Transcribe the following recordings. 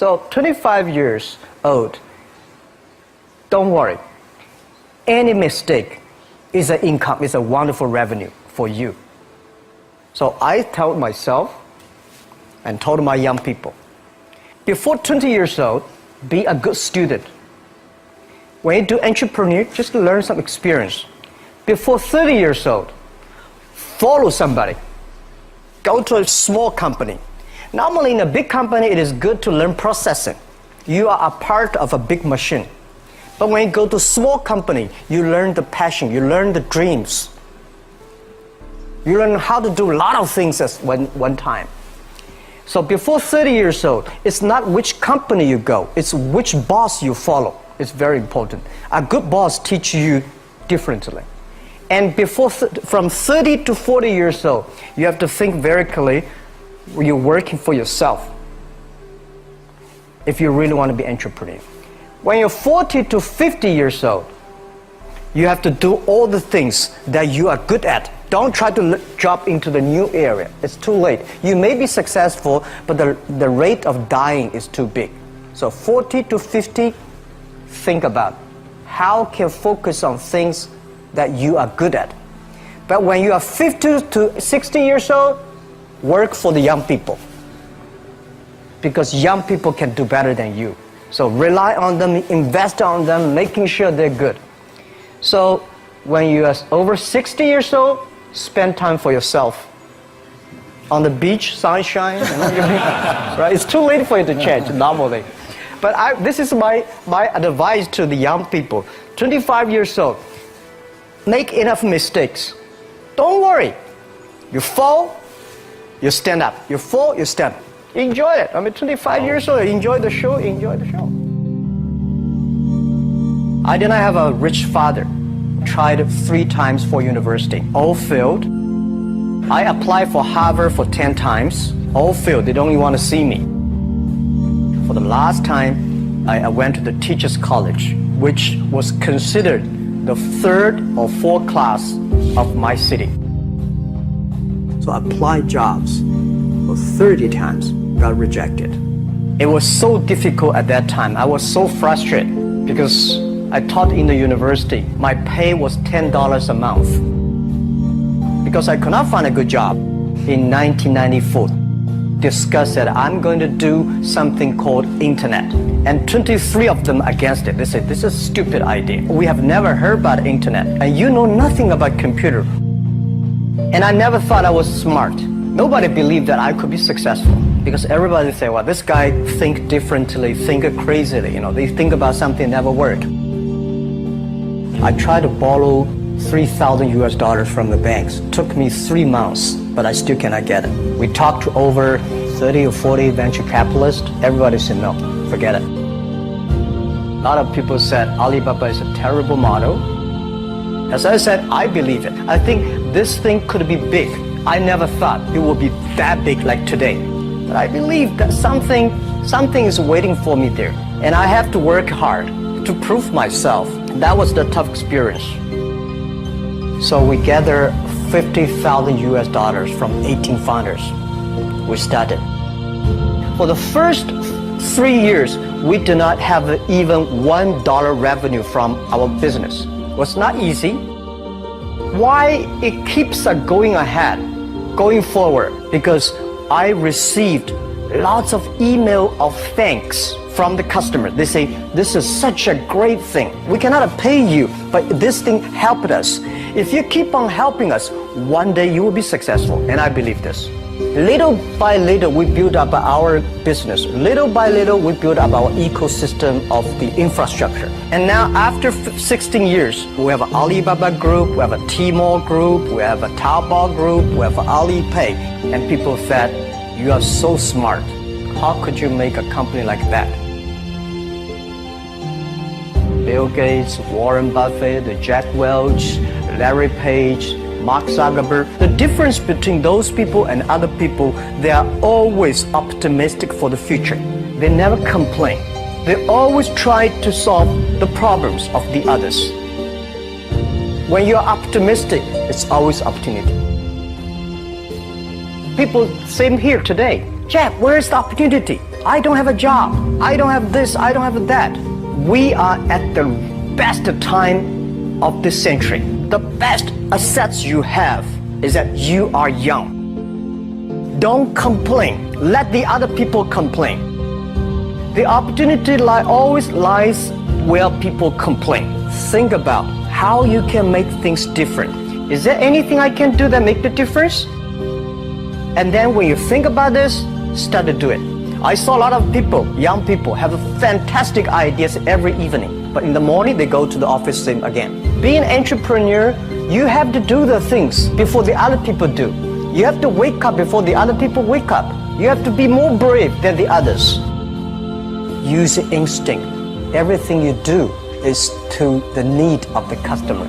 So 25 years old, don't worry. Any mistake is an income, is a wonderful revenue for you. So I told myself and told my young people, before 20 years old, be a good student. When you do entrepreneur, just learn some experience. Before 30 years old, follow somebody. Go to a small company. Normally in a big company, it is good to learn processing. You are a part of a big machine. But when you go to a small company, you learn the passion, you learn the dreams. You learn how to do a lot of things at one time. So before 30 years old, it's not which company you go, it's which boss you follow. It's very important. A good boss teaches you differently. And from 30 to 40 years old, you have to think very clearly, you're working for yourself if you really want to be an entrepreneur. When you're 40 to 50 years old, you have to do all the things that you are good at. Don't try to jump into the new area. It's too late. You may be successful, but the rate of dying is too big. So 40 to 50, think about how can focus on things that you are good at. But when you are 50 to 60 years old, work for the young people. Because young people can do better than you. So rely on them, invest on them, making sure they're good. So when you are over 60 years old, spend time for yourself. On the beach, sunshine, right? It's too late for you to change normally. But this is my advice to the young people. 25 years old, make enough mistakes. Don't worry. You fall, you stand up. You fall, you stand up. Enjoy it. I mean, 25 years old, enjoy the show, enjoy the show. I did not have a rich father. Tried 3 times for university, all failed. I applied for Harvard for 10 times, all failed. They don't even want to see me. For the last time, I went to the teachers' college, which was considered the 3rd or 4th class of my city. So I applied jobs for 30 times, got rejected. It was so difficult at that time. I was so frustrated because I taught in the university. My pay was $10 a month. Because I could not find a good job in 1994. Discussed that I'm going to do something called internet. And 23 of them against it. They said, this is a stupid idea. We have never heard about internet. And you know nothing about computer. And I never thought I was smart. Nobody believed that I could be successful. Because everybody say, well, this guy think differently, think crazily. You know, they think about something never worked. I tried to borrow $3,000 from the banks. Took me 3 months, but I still cannot get it. We talked to over 30 or 40 venture capitalists. Everybody said, no, forget it. A lot of people said Alibaba is a terrible model. As I said, I believe it. I think this thing could be big. I never thought it would be that big like today. But I believe that something is waiting for me there. And I have to work hard to prove myself. That was the tough experience. So we gathered $50,000 from 18 founders. We started. For the first 3 years, we did not have even $1 revenue from our business. It was not easy. Why it keeps going ahead, going forward? Because I received lots of email of thanks from the customer. They say, this is such a great thing. We cannot pay you, but this thing helped us. If you keep on helping us, one day you will be successful. And I believe this. Little by little, we build up our business. Little by little, we build up our ecosystem of the infrastructure. And now, after 16 years, we have an Alibaba group, we have a Tmall group, we have a Taobao group, we have Alipay. And people said, you are so smart. How could you make a company like that? Bill Gates, Warren Buffett, Jack Welch, Larry Page, Mark Zuckerberg. The difference between those people and other people, they are always optimistic for the future. They never complain. They always try to solve the problems of the others. When you're optimistic, it's always opportunity. People, same here today. Jack, where is the opportunity? I don't have a job. I don't have this. I don't have that. We are at the best time of this century. The best assets you have is that you are young. Don't complain. Let the other people complain. The opportunity always lies where people complain. Think about how you can make things different. Is there anything I can do that make the difference? And then when you think about this, start to do it. I saw a lot of people, young people, have fantastic ideas every evening. But in the morning, they go to the office same again. Being an entrepreneur, you have to do the things before the other people do. You have to wake up before the other people wake up. You have to be more brave than the others. Use instinct. Everything you do is to the need of the customer.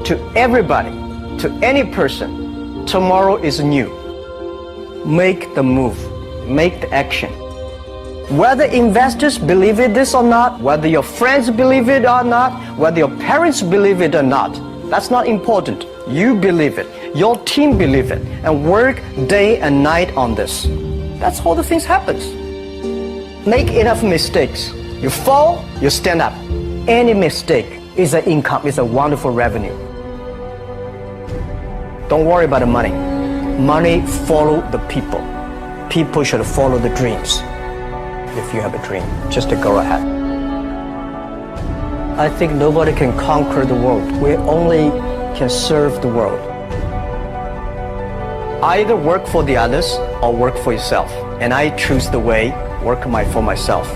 To everybody, to any person, tomorrow is new. Make the move, make the action. Whether investors believe it this or not, whether your friends believe it or not, whether your parents believe it or not, that's not important. You believe it, your team believe it, and work day and night on this. That's how the things happens. Make enough mistakes. You fall, you stand up. Any mistake is an income, is a wonderful revenue. Don't worry about the money. Money follow the people. People should follow the dreams. If you have a dream, just to go ahead. I think nobody can conquer the world. We only can serve the world. Either work for the others or work for yourself. And I choose the way, work for myself.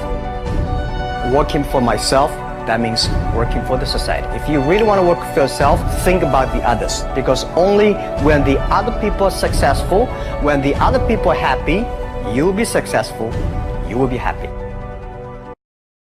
Working for myself, that means working for the society. If you really want to work for yourself, think about the others. Because only when the other people are successful, when the other people are happy, you will be successful, you will be happy.